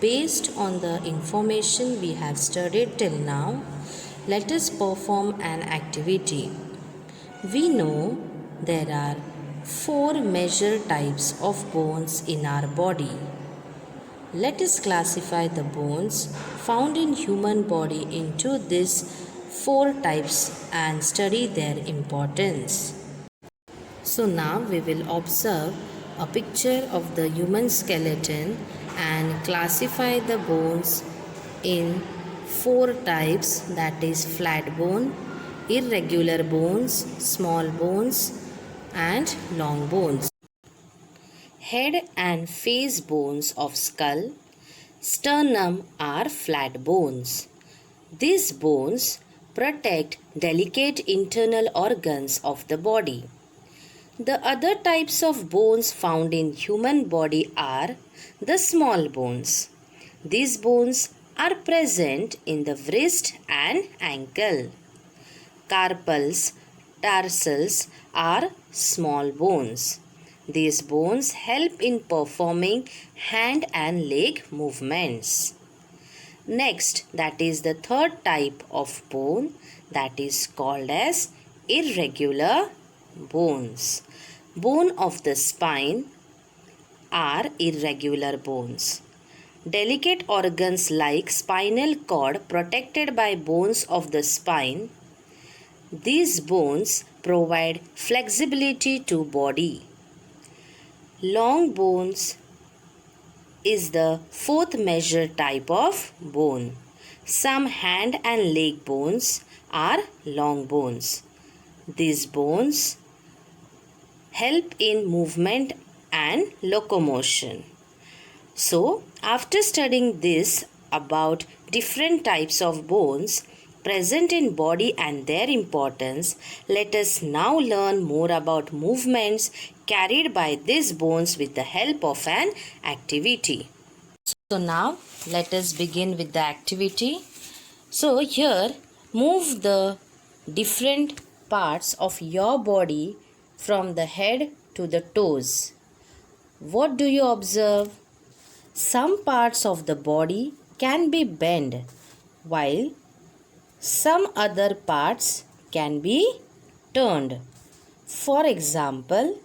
Based on the information we have studied till now, let us perform an activity. We know there are 4 major types of bones in our body. Let us classify the bones found in human body into these 4 types and study their importance. So now we will observe a picture of the human skeleton and classify the bones in 4 types, that is flat bone, irregular bones, small bones and long bones. Head and face bones of skull, sternum are flat bones. These bones protect delicate internal organs of the body. The other types of bones found in human body are the small bones. These bones are present in the wrist and ankle. Carpals, tarsals are small bones. These bones help in performing hand and leg movements. Next, that is the third type of bone, that is called as irregular bones. Bone of the spine are irregular bones. Delicate organs like spinal cord protected by bones of the spine. These bones provide flexibility to body. Long bones is the fourth major type of bone. Some hand and leg bones are long bones. These bones help in movement and locomotion. So, after studying this about different types of bones present in body and their importance, let us now learn more about movements carried by these bones with the help of an activity. So now let us begin with the activity. So here move the different parts of your body from the head to the toes. What do you observe? Some parts of the body can be bent while some other parts can be turned. For example,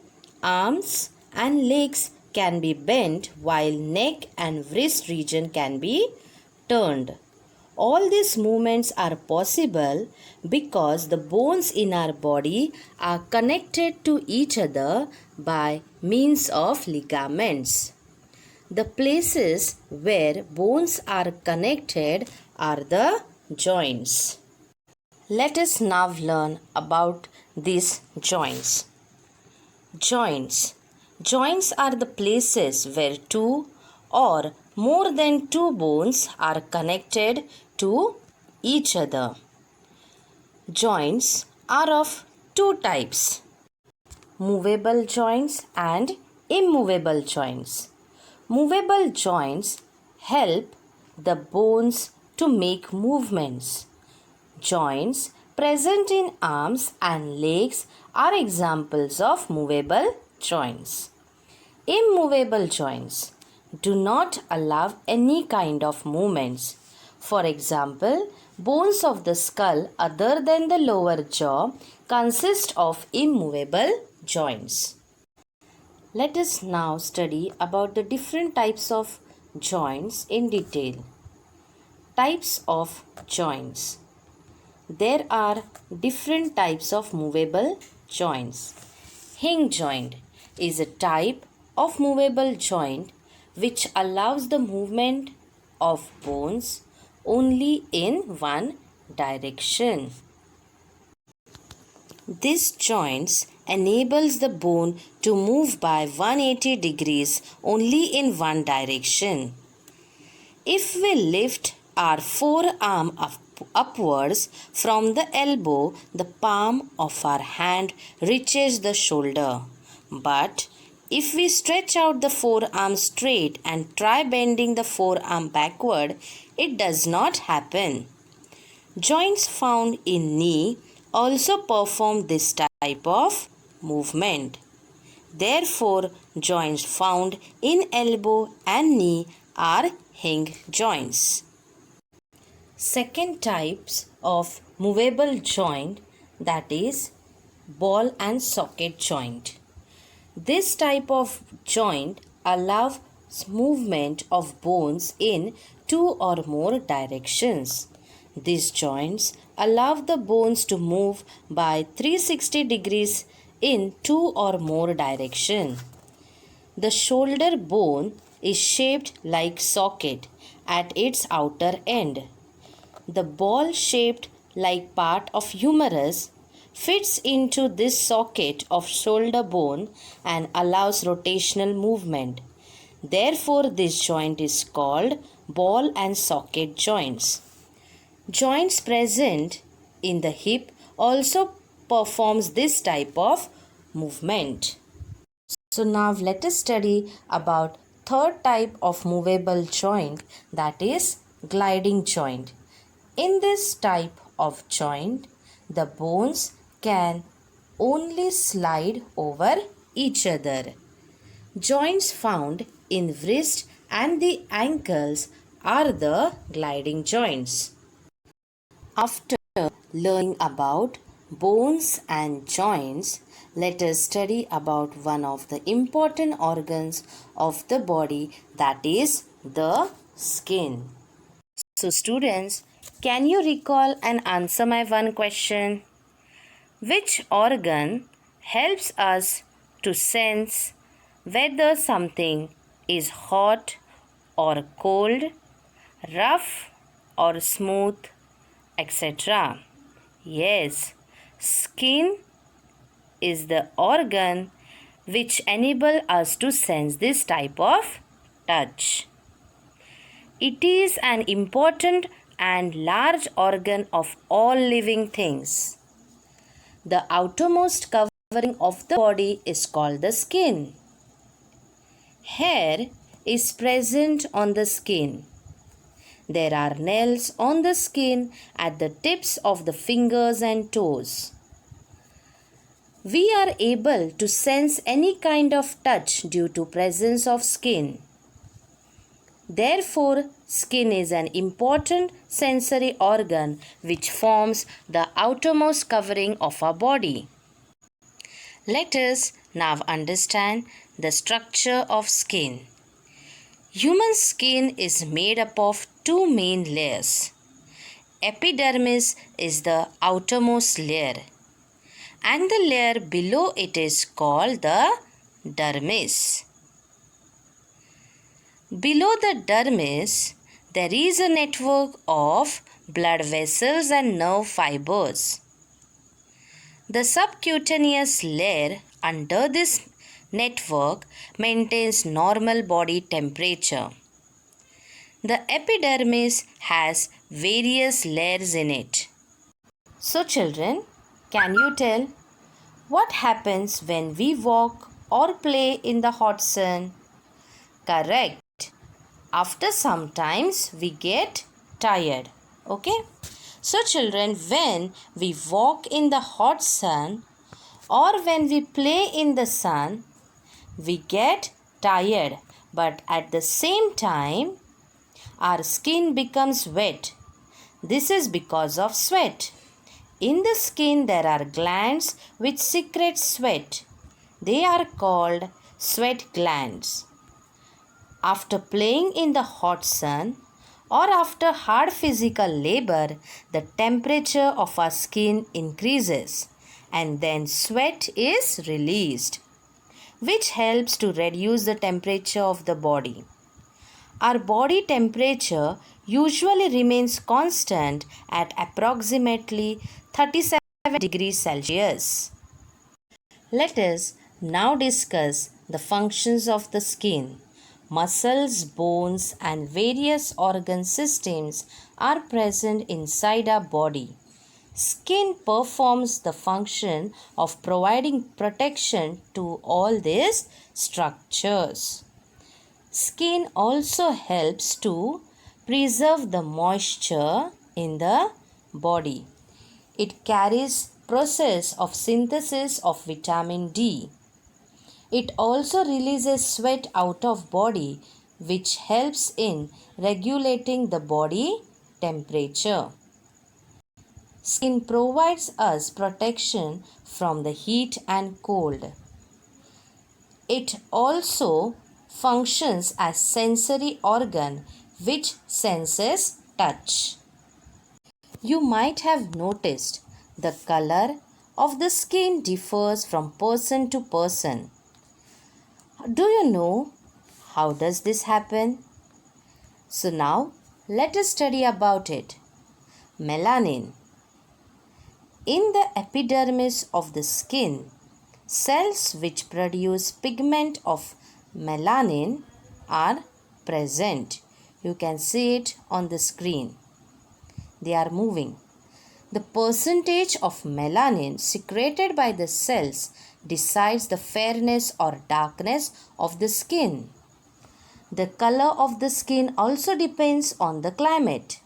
arms and legs can be bent while neck and wrist region can be turned. All these movements are possible because the bones in our body are connected to each other by means of ligaments. The places where bones are connected are the joints. Let us now learn about these joints. Joints. Joints are the places where two or more than two bones are connected to each other. Joints are of two types: movable joints and immovable joints. Movable joints help the bones to make movements. Joints present in arms and legs are examples of movable joints. Immovable joints do not allow any kind of movements. For example, bones of the skull other than the lower jaw consist of immovable joints. Let us now study about the different types of joints in detail. Types of joints. There are different types of movable joints. Hinge joint is a type of movable joint which allows the movement of bones only in one direction. This joint enables the bone to move by 180 degrees only in one direction. If we lift our forearm upwards from the elbow, the palm of our hand reaches the shoulder. But if we stretch out the forearm straight and try bending the forearm backward, it does not happen. Joints found in knee also perform this type of movement. Therefore, joints found in elbow and knee are hinge joints. Second types of movable joint, that is ball and socket joint. This type of joint allows movement of bones in two or more directions. These joints allow the bones to move by 360 degrees in two or more directions. The shoulder bone is shaped like socket at its outer end. The ball shaped like part of humerus fits into this socket of shoulder bone and allows rotational movement. Therefore, this joint is called ball and socket joints. Joints present in the hip also performs this type of movement. So now let us study about third type of movable joint, that is gliding joint. In this type of joint, the bones can only slide over each other. Joints found in wrist and the ankles are the gliding joints. After learning about bones and joints, let us study about one of the important organs of the body, that is the skin. So students, can you recall and answer my one question? Which organ helps us to sense whether something is hot or cold, rough or smooth, etc.? Yes, skin is the organ which enable us to sense this type of touch. It is an important and large organ of all living things. The outermost covering of the body is called the skin. Hair is present on the skin. There are nails on the skin at the tips of the fingers and toes. We are able to sense any kind of touch due to presence of skin. Therefore, skin is an important sensory organ which forms the outermost covering of our body. Let us now understand the structure of skin. Human skin is made up of two main layers. Epidermis is the outermost layer, and the layer below it is called the dermis. Below the dermis, there is a network of blood vessels and nerve fibers. The subcutaneous layer under this network maintains normal body temperature. The epidermis has various layers in it. So children, can you tell what happens when we walk or play in the hot sun? Correct. After some times we get tired. Okay. So children, when we walk in the hot sun or when we play in the sun, we get tired, but at the same time our skin becomes wet. This is because of sweat. In the skin there are glands which secrete sweat. They are called sweat glands. After playing in the hot sun or after hard physical labor, the temperature of our skin increases and then sweat is released, which helps to reduce the temperature of the body. Our body temperature usually remains constant at approximately 37 degrees Celsius. Let us now discuss the functions of the skin. Muscles, bones, and various organ systems are present inside our body. Skin performs the function of providing protection to all these structures. Skin also helps to preserve the moisture in the body. It carries process of synthesis of vitamin D. It also releases sweat out of body which helps in regulating the body temperature. Skin provides us protection from the heat and cold. It also functions as sensory organ which senses touch. You might have noticed the color of the skin differs from person to person. Do you know how does this happen? So now let us study about it. Melanin. In the epidermis of the skin, cells which produce pigment of melanin are present. You can see it on the screen. They are moving. The percentage of melanin secreted by the cells decides the fairness or darkness of the skin. The color of the skin also depends on the climate.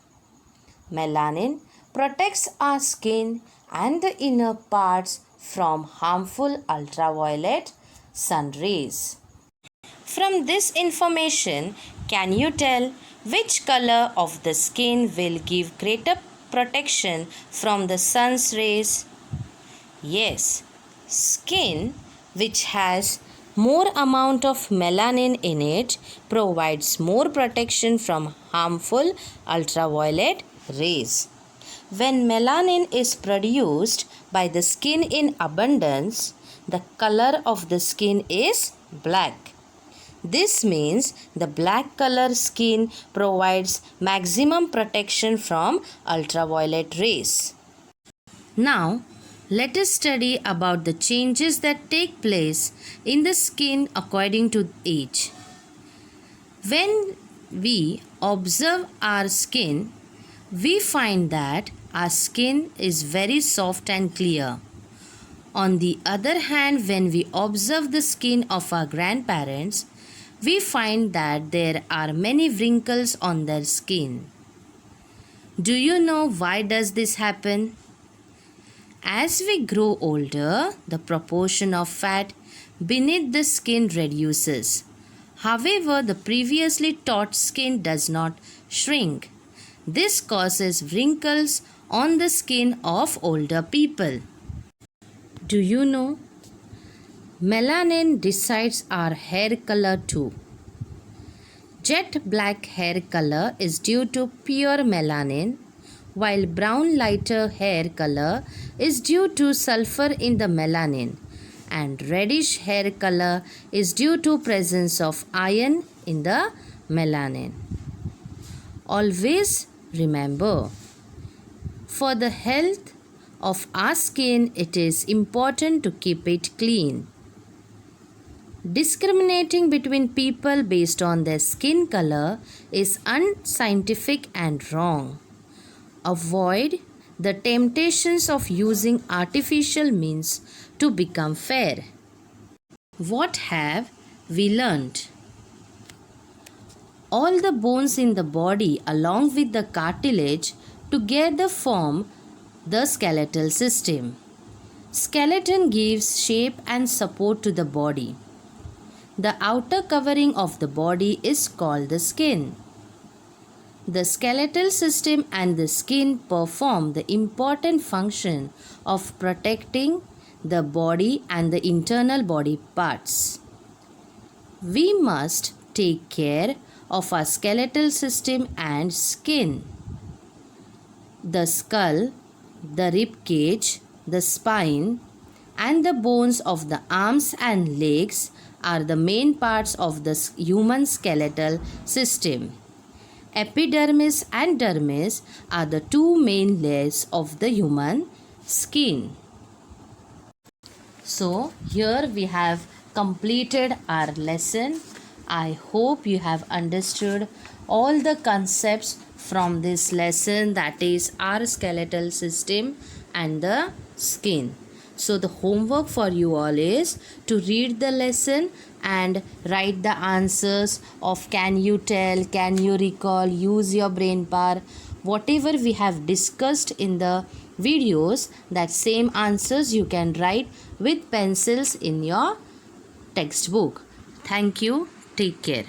Melanin protects our skin and the inner parts from harmful ultraviolet sun rays. From this information, can you tell which color of the skin will give greater protection from the sun's rays? Yes, skin which has more amount of melanin in it provides more protection from harmful ultraviolet rays. When melanin is produced by the skin in abundance, the color of the skin is black. This means the black color skin provides maximum protection from ultraviolet rays. Now, let us study about the changes that take place in the skin according to age. When we observe our skin, we find that our skin is very soft and clear. On the other hand, when we observe the skin of our grandparents, we find that there are many wrinkles on their skin. Do you know why does this happen? As we grow older, the proportion of fat beneath the skin reduces. However, the previously taut skin does not shrink. This causes wrinkles on the skin of older people. Do you know? Melanin decides our hair color too. Jet black hair color is due to pure melanin, while brown lighter hair color is due to sulfur in the melanin, and reddish hair color is due to presence of iron in the melanin. Always remember, for the health of our skin, it is important to keep it clean. Discriminating between people based on their skin color is unscientific and wrong. Avoid the temptations of using artificial means to become fair. What have we learnt? All the bones in the body along with the cartilage together form the skeletal system. Skeleton gives shape and support to the body. The outer covering of the body is called the skin. The skeletal system and the skin perform the important function of protecting the body and the internal body parts. We must take care of our skeletal system and skin. The skull, the rib cage, the spine, and the bones of the arms and legs are the main parts of the human skeletal system. Epidermis and dermis are the two main layers of the human skin. So, here we have completed our lesson. I hope you have understood all the concepts from this lesson, that is our skeletal system and the skin. So the homework for you all is to read the lesson and write the answers of can you tell, can you recall, use your brain power. Whatever we have discussed in the videos, that same answers you can write with pencils in your textbook. Thank you. Take care.